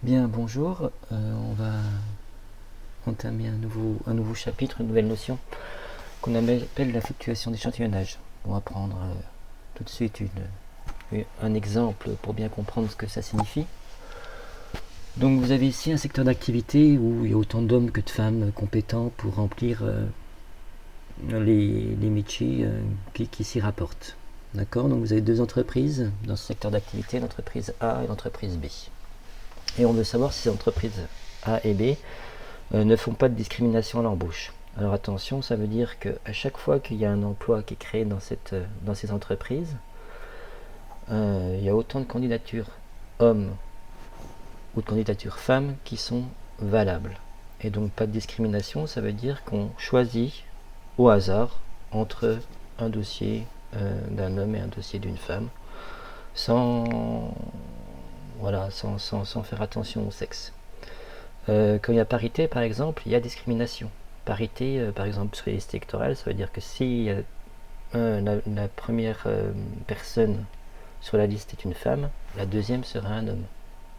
Bien, bonjour. On va entamer un nouveau chapitre, une nouvelle notion qu'on appelle la fluctuation d'échantillonnage. On va prendre tout de suite un exemple pour bien comprendre ce que ça signifie. Donc vous avez ici un secteur d'activité où il y a autant d'hommes que de femmes compétents pour remplir les métiers qui s'y rapportent. D'accord. Donc vous avez deux entreprises dans ce secteur d'activité, l'entreprise A et l'entreprise B. Et on veut savoir si ces entreprises A et B ne font pas de discrimination à l'embauche. Alors attention, ça veut dire qu'à chaque fois qu'il y a un emploi qui est créé dans ces entreprises, il y a autant de candidatures hommes ou de candidatures femmes qui sont valables. Et donc pas de discrimination, ça veut dire qu'on choisit au hasard entre un dossier d'un homme et un dossier d'une femme, sans, sans faire attention au sexe. Quand il y a parité, par exemple, il y a discrimination. Parité, par exemple, sur les listes électorales, ça veut dire que si la première personne sur la liste est une femme, la deuxième sera un homme,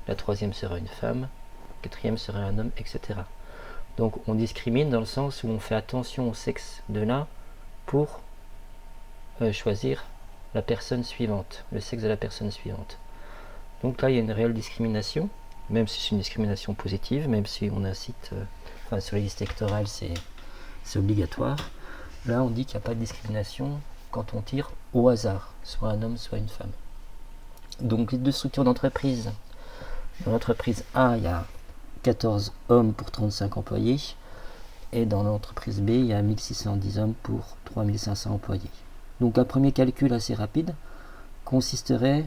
la troisième sera une femme, la quatrième sera un homme, etc. Donc on discrimine dans le sens où on fait attention au sexe de l'un pour choisir la personne suivante, le sexe de la personne suivante. Donc là, il y a une réelle discrimination, même si c'est une discrimination positive, même si on incite, sur les listes électorales, c'est obligatoire. Là, on dit qu'il n'y a pas de discrimination quand on tire au hasard, soit un homme, soit une femme. Donc les deux structures d'entreprise. Dans l'entreprise A, il y a 14 hommes pour 35 employés, et dans l'entreprise B, il y a 1610 hommes pour 3500 employés. Donc un premier calcul assez rapide consisterait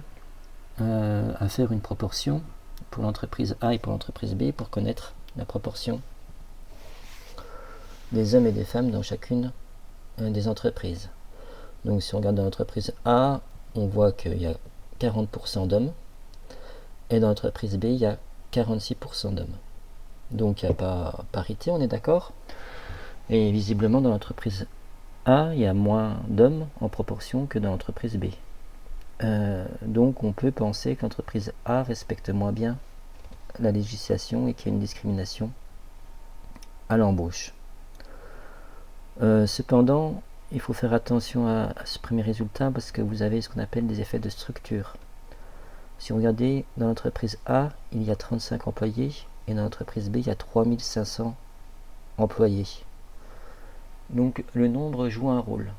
à faire une proportion pour l'entreprise A et pour l'entreprise B pour connaître la proportion des hommes et des femmes dans chacune des entreprises. Donc si on regarde dans l'entreprise A, on voit qu'il y a 40% d'hommes, et dans l'entreprise B, il y a 46% d'hommes. Donc il n'y a pas parité, on est d'accord. Et visiblement dans l'entreprise A, il y a moins d'hommes en proportion que dans l'entreprise B. Donc on peut penser que l'entreprise A respecte moins bien la législation et qu'il y a une discrimination à l'embauche. Cependant, il faut faire attention à ce premier résultat parce que vous avez ce qu'on appelle des effets de structure. Si vous regardez, dans l'entreprise A, il y a 35 employés et dans l'entreprise B, il y a 3500 employés. Donc le nombre joue un rôle.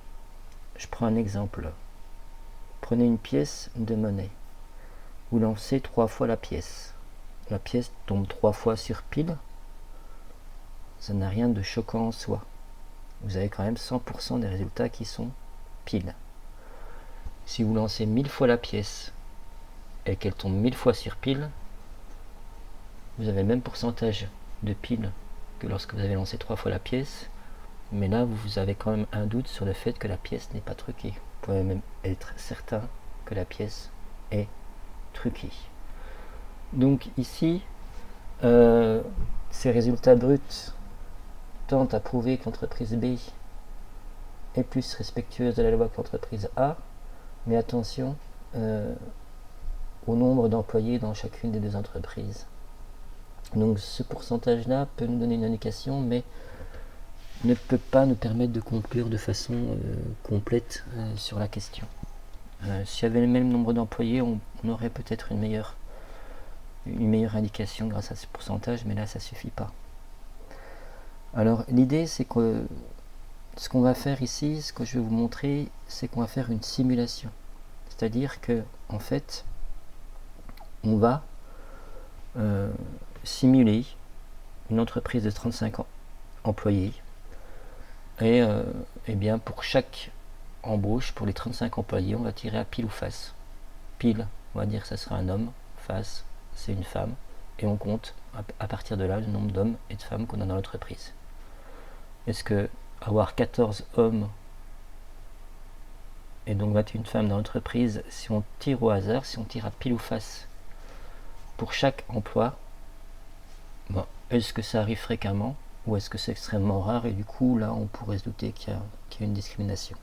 Je prends un exemple. Prenez une pièce de monnaie. Vous lancez 3 fois la pièce. La pièce tombe 3 fois sur pile. Ça n'a rien de choquant en soi. Vous avez quand même 100% des résultats qui sont pile. Si vous lancez 1000 fois la pièce et qu'elle tombe 1000 fois sur pile, vous avez le même pourcentage de pile que lorsque vous avez lancé 3 fois la pièce, mais là vous avez quand même un doute sur le fait que la pièce n'est pas truquée. Vous pouvez même être certain que la pièce est truquée. Donc ici, ces résultats bruts tentent à prouver que l'entreprise B est plus respectueuse de la loi que l'entreprise A, mais attention au nombre d'employés dans chacune des deux entreprises. Donc ce pourcentage-là peut nous donner une indication, mais ne peut pas nous permettre de conclure de façon complète sur la question. S'il y avait le même nombre d'employés, on aurait peut-être une meilleure indication grâce à ce pourcentage, mais là ça suffit pas. Alors l'idée c'est que ce qu'on va faire ici, ce que je vais vous montrer, c'est qu'on va faire une simulation. C'est-à-dire que en fait, on va simuler une entreprise de 35 employés et bien pour chaque embauche, pour les 35 employés, on va tirer à pile ou face. Pile, on va dire que ça sera un homme, face, c'est une femme, et on compte à partir de là le nombre d'hommes et de femmes qu'on a dans l'entreprise. Est-ce que avoir 14 hommes et donc 21 femmes dans l'entreprise, si on tire au hasard, si on tire à pile ou face pour chaque emploi, bon, est-ce que ça arrive fréquemment ou est-ce que c'est extrêmement rare et du coup là on pourrait se douter qu'il y a une discrimination.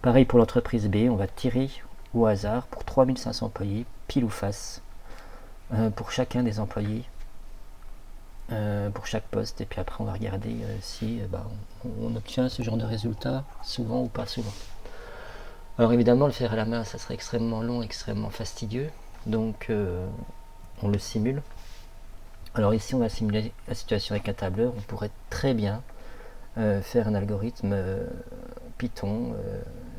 Pareil pour l'entreprise B, on va tirer au hasard pour 3500 employés, pile ou face. pour chacun des employés, pour chaque poste, et puis après on va regarder si on obtient ce genre de résultat souvent ou pas souvent. Alors évidemment, le faire à la main, ça serait extrêmement long, extrêmement fastidieux, donc on le simule. Alors ici, on va simuler la situation avec un tableur. On pourrait très bien faire un algorithme Python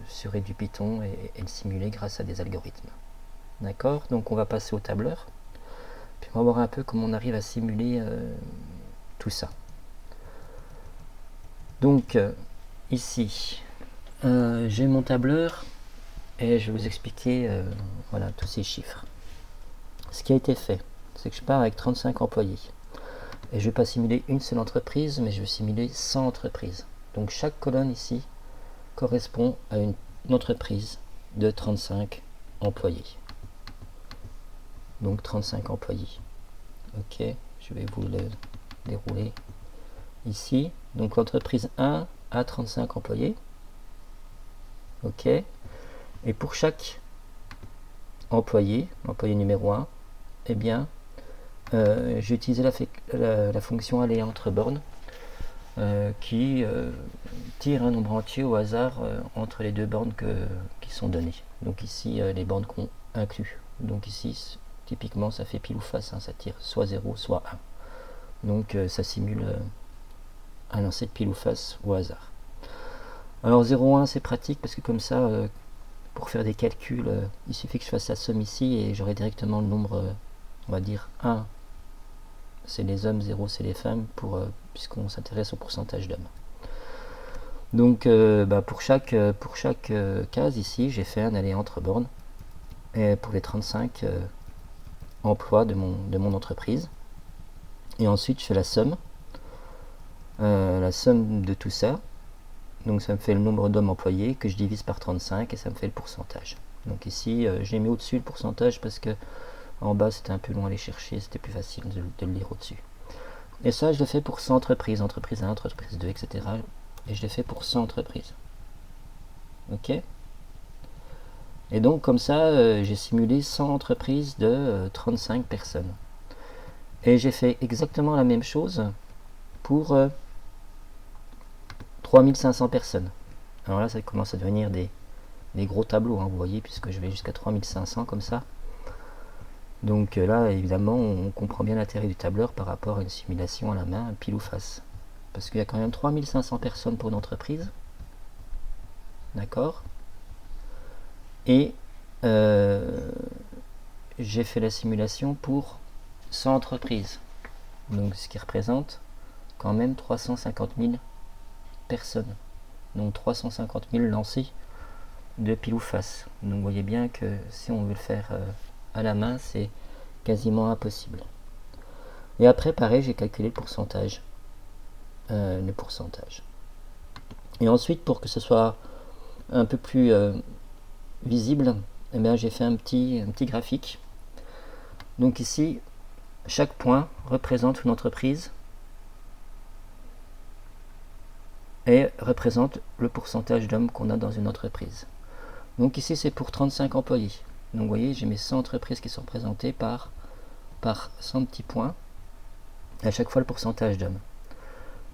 sur du Python et le simuler grâce à des algorithmes. D'accord? Donc on va passer au tableur. Puis on va voir un peu comment on arrive à simuler tout ça. Donc ici, j'ai mon tableur et je vais vous expliquer voilà, tous ces chiffres. Ce qui a été fait, c'est que je pars avec 35 employés. Et je ne vais pas simuler une seule entreprise, mais je vais simuler 100 entreprises. Donc chaque colonne ici correspond à une entreprise de 35 employés. Donc 35 employés. Ok, je vais vous le dérouler ici. Donc l'entreprise 1 a 35 employés. Ok. Et pour chaque employé numéro 1, eh bien, j'ai utilisé la fonction aller entre bornes qui tire un nombre entier au hasard entre les deux bornes qui sont données. Donc ici, les bornes qu'on inclut. Donc ici, typiquement, ça fait pile ou face, hein, ça tire soit 0, soit 1. Donc ça simule un lancer de pile ou face au hasard. Alors 0,1 c'est pratique parce que comme ça, pour faire des calculs, il suffit que je fasse la somme ici et j'aurai directement le nombre, on va dire 1 c'est les hommes, 0 c'est les femmes, puisqu'on s'intéresse au pourcentage d'hommes. Donc pour chaque case ici, j'ai fait un aller entre bornes et pour les 35 emplois de mon entreprise. Et ensuite je fais la somme de tout ça. Donc ça me fait le nombre d'hommes employés que je divise par 35 et ça me fait le pourcentage. Donc ici j'ai mis au-dessus le pourcentage parce que en bas c'était un peu long à aller chercher, c'était plus facile de le lire au-dessus. Et ça je le fais pour 100 entreprises, entreprise 1, entreprise 2, etc. Et je le fais pour 100 entreprises. Ok. Et donc comme ça j'ai simulé 100 entreprises de 35 personnes. Et j'ai fait exactement la même chose pour 3500 personnes. Alors là ça commence à devenir des gros tableaux, hein, vous voyez, puisque je vais jusqu'à 3500 comme ça. Donc là évidemment on comprend bien l'intérêt du tableur par rapport à une simulation à la main pile ou face. Parce qu'il y a quand même 3500 personnes pour une entreprise. D'accord. Et j'ai fait la simulation pour 100 entreprises. Donc ce qui représente quand même 350 000 personnes. Donc 350 000 lancés de pile ou face. Donc vous voyez bien que si on veut le faire à la main, c'est quasiment impossible. Et après, pareil, j'ai calculé le pourcentage. Et ensuite, pour que ce soit un peu plus visible, eh bien, j'ai fait un petit graphique. Donc ici, chaque point représente une entreprise et représente le pourcentage d'hommes qu'on a dans une entreprise. Donc ici, c'est pour 35 employés. Donc vous voyez, j'ai mes 100 entreprises qui sont représentées par 100 petits points. À chaque fois, le pourcentage d'hommes.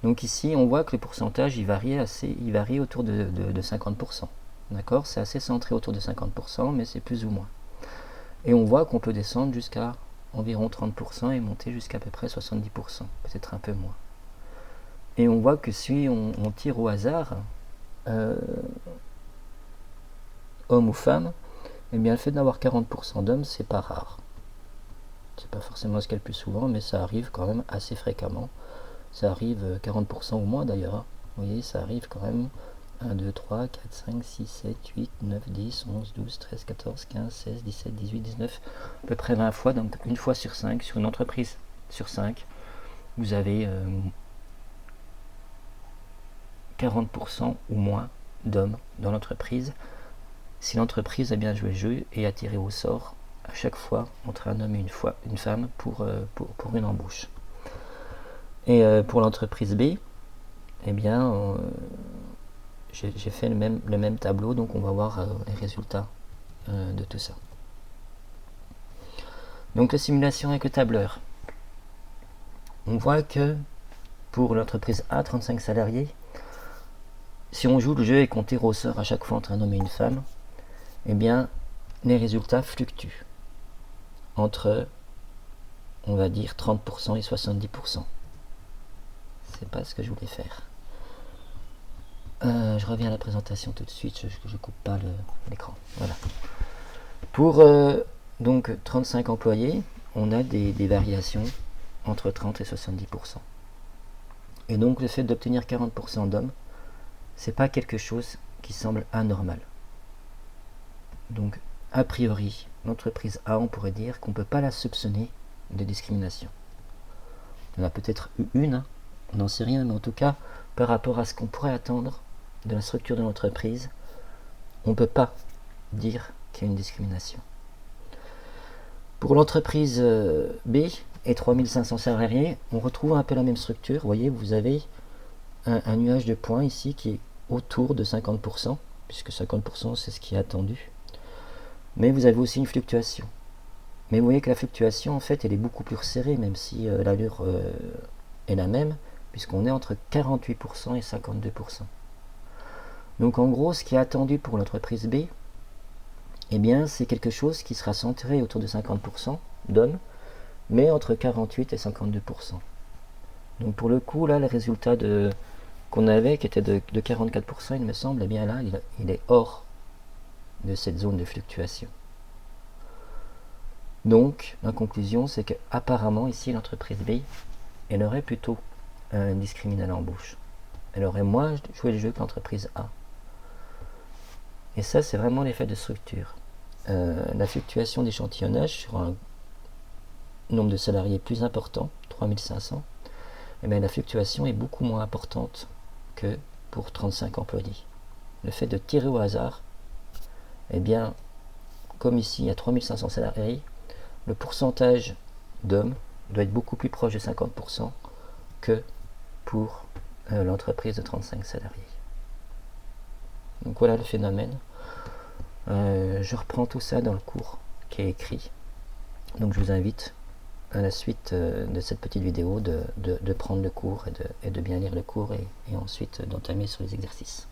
Donc ici, on voit que le pourcentage, il varie autour de 50%. D'accord? C'est assez centré autour de 50%, mais c'est plus ou moins. Et on voit qu'on peut descendre jusqu'à environ 30% et monter jusqu'à peu près 70%, peut-être un peu moins. Et on voit que si on tire au hasard, homme ou femme, eh bien le fait d'avoir 40% d'hommes, c'est pas rare. C'est pas forcément ce qu'il y a le plus souvent, mais ça arrive quand même assez fréquemment. Ça arrive 40% ou moins d'ailleurs. Hein. Vous voyez, ça arrive quand même 1, 2, 3, 4, 5, 6, 7, 8, 9, 10, 11, 12, 13, 14, 15, 16, 17, 18, 19, à peu près 20 fois. Donc une fois sur 5, sur une entreprise sur 5, vous avez 40% ou moins d'hommes dans l'entreprise. Si l'entreprise a bien joué le jeu et a tiré au sort à chaque fois entre un homme et une femme pour une embauche. Et pour l'entreprise B, eh bien, j'ai fait le même tableau, donc on va voir les résultats de tout ça. Donc la simulation avec le tableur. On voit que pour l'entreprise A, 35 salariés, si on joue le jeu et qu'on tire au sort à chaque fois entre un homme et une femme, eh bien les résultats fluctuent entre, on va dire, 30% et 70%. C'est pas ce que je voulais faire. Je reviens à la présentation tout de suite, je coupe pas l'écran. Voilà. Pour donc 35 employés, on a des variations entre 30 et 70%. Et donc le fait d'obtenir 40% d'hommes, c'est pas quelque chose qui semble anormal. Donc a priori, l'entreprise A, on pourrait dire qu'on ne peut pas la soupçonner de discrimination. Il y en a peut-être eu une, hein, on n'en sait rien, mais en tout cas, par rapport à ce qu'on pourrait attendre de la structure de l'entreprise, on ne peut pas dire qu'il y a une discrimination. Pour l'entreprise B et 3500 salariés, on retrouve un peu la même structure. Vous voyez, vous avez un nuage de points ici qui est autour de 50%, puisque 50% c'est ce qui est attendu. Mais vous avez aussi une fluctuation. Mais vous voyez que la fluctuation, en fait, elle est beaucoup plus resserrée, même si l'allure est la même, puisqu'on est entre 48% et 52%. Donc en gros, ce qui est attendu pour l'entreprise B, eh bien, c'est quelque chose qui sera centré autour de 50% d'hommes, mais entre 48 et 52%. Donc pour le coup, là, le résultat qu'on avait, qui était de 44%, il me semble, eh bien là, il est hors de cette zone de fluctuation. Donc, ma conclusion, c'est que apparemment ici, l'entreprise B, elle aurait plutôt discriminé à l'embauche. Elle aurait moins joué le jeu que l'entreprise A. Et ça, c'est vraiment l'effet de structure. La fluctuation d'échantillonnage sur un nombre de salariés plus important, 3500, eh bien, la fluctuation est beaucoup moins importante que pour 35 employés. Le fait de tirer au hasard, eh bien, comme ici, il y a 3500 salariés, le pourcentage d'hommes doit être beaucoup plus proche de 50% que pour l'entreprise de 35 salariés. Donc voilà le phénomène. Je reprends tout ça dans le cours qui est écrit. Donc je vous invite à la suite de cette petite vidéo de prendre le cours et de bien lire le cours et ensuite d'entamer sur les exercices.